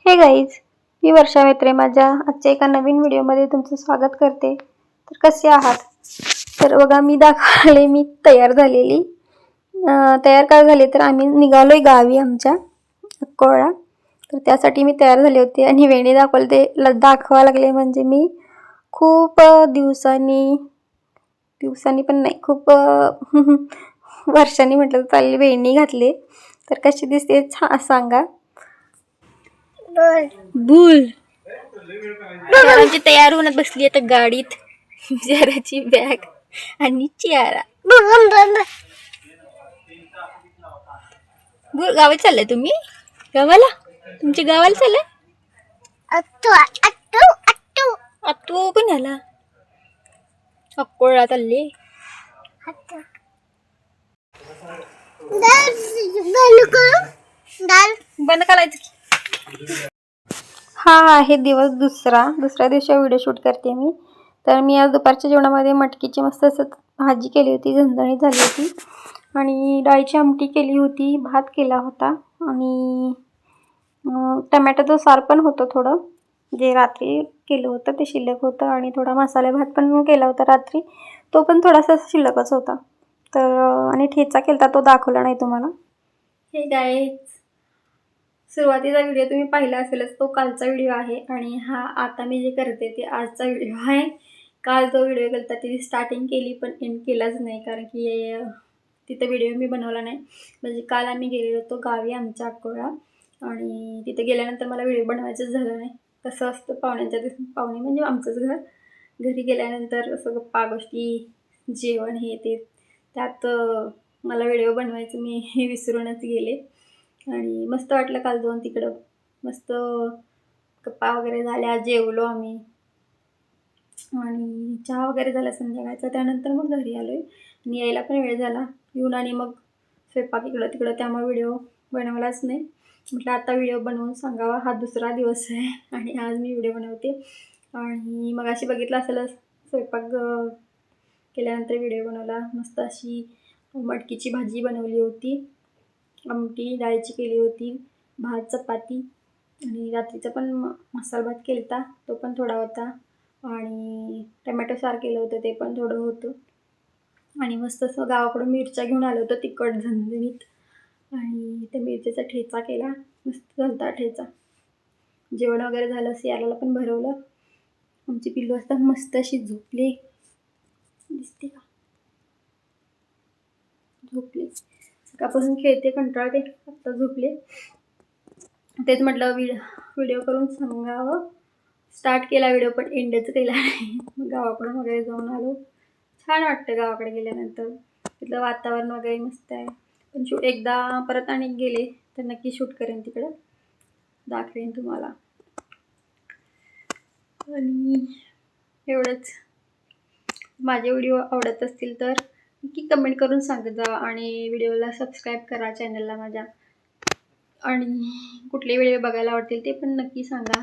हे गाईज, मी वर्षा मेत्रे माझ्या आजच्या एका नवीन व्हिडिओमध्ये तुमचं स्वागत करते. तर कसे आहात? तर बघा मी दाखवले मी तयार झालेली. तयार का झाले तर आम्ही निघालोय गावी आमच्या अक्कोळा. तर त्यासाठी मी तयार झाले होते आणि वेणी दाखवले ते दाखवा लागले म्हणजे मी खूप दिवसांनी पण नाही खूप वर्षांनी म्हटलं तर चालली वेणी घातली. तर कशी दिसते सांगा. बुल आमची तयार होण्यात बसली आता गाडीत. जराची बॅग आणि चियारा. बुल गावाला चाललाय तुम्ही? गावाला? तुमच्या गावाला चाललाय? अत्तू पण आला. अक्कोळा चालले. बंद करायचं. हा आहे दिवस दुसऱ्या दिवशी व्हिडिओ शूट करते मी. तर मी आज दुपारच्या जेवणामध्ये मटकीची मस्त असं भाजी केली होती, झणझणीत झाली होती आणि डाळीची आमटी केली होती, भात केला होता आणि टमॅटोचं सार पण होतं थोडं, जे रात्री केलं होतं ते शिल्लक होतं आणि थोडा मसाले भात पण केला होता रात्री, तो पण थोडासा शिल्लकच होता. तर आणि ठेचा केला तो दाखवला नाही तुम्हाला. हे गाईज, सुरुवातीचा व्हिडिओ तुम्ही पाहिला असेलच, तो कालचा व्हिडिओ आहे आणि हा आता मी जे करते ते आजचा व्हिडिओ आहे. काल जो व्हिडिओ केला ती स्टार्टिंग केली पण एंड केलाच नाही, कारण की तिथं व्हिडिओ मी बनवला नाही. म्हणजे काल आम्ही गेलेलो होतो गावी आमच्या अक्कोळा आणि तिथे गेल्यानंतर मला व्हिडिओ बनवायचंच झालं नाही. कसं असतं पाहुणे म्हणजे आमचंच घर, घरी गेल्यानंतर असं गप्पा गोष्टी जेवण हे ते त्यात मला व्हिडिओ बनवायचं मी विसरूनच गेले. आणि मस्त वाटलं काल जाऊन तिकडं. मस्त गप्पा वगैरे झाल्या, जेवलो आम्ही आणि चहा वगैरे झाला संध्याकाळचा. त्यानंतर मग घरी आलोय आणि यायला पण वेळ झाला येऊन आणि मग स्वयंपाक इकडं तिकडं, त्यामुळे व्हिडिओ बनवलाच नाही. म्हटलं आता व्हिडिओ बनवून सांगावा. हा दुसरा दिवस आहे आणि आज मी व्हिडिओ बनवते. आणि मग अशी बघितलं असेल स्वयंपाक केल्यानंतर व्हिडिओ बनवला. मस्त अशी मटकीची भाजी बनवली होती, आमटी डाळीची केली होती, भात चपाती आणि रात्रीचा पण मसाला भात केला होता, तो पण थोडा होता आणि टमॅटो सार केलं होतं ते पण थोडं होतं. आणि मस्त असं गावाकडून मिरच्या घेऊन आलं होतं तिखट झणझणीत आणि त्या मिरचीचा ठेचा केला. मस्त झालता ठेचा. जेवण वगैरे झालं, सियाराला पण भरवलं. आमची पिल्लू असता मस्त अशी झोपली, दिसते का? झोपली. सकाळपासून खेळते, कंटाळते, आत्ता झोपले. तेच म्हटलं व्हिडिओ करून सांगावं. स्टार्ट केला व्हिडिओ पण एंडच केला नाही. गावाकडून वगैरे जाऊन आलो. छान वाटतं गावाकडे गेल्यानंतर, तिथलं वातावरण वगैरे मस्त आहे. पण शूट एकदा परत आणि गेले तर नक्की शूट करेन, तिकडं दाखवेन तुम्हाला. आणि एवढंच. माझे व्हिडिओ आवडत असतील तर नक्की कमेंट करून सांगत जा आणि व्हिडिओला सबस्क्राईब करा चॅनलला माझ्या. आणि कुठले व्हिडिओ बघायला आवडतील ते पण नक्की सांगा.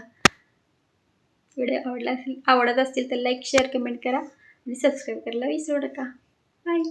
व्हिडिओ आवडत असतील तर लाईक शेअर कमेंट करा आणि सबस्क्राईब करायला विसरू नका. बाय.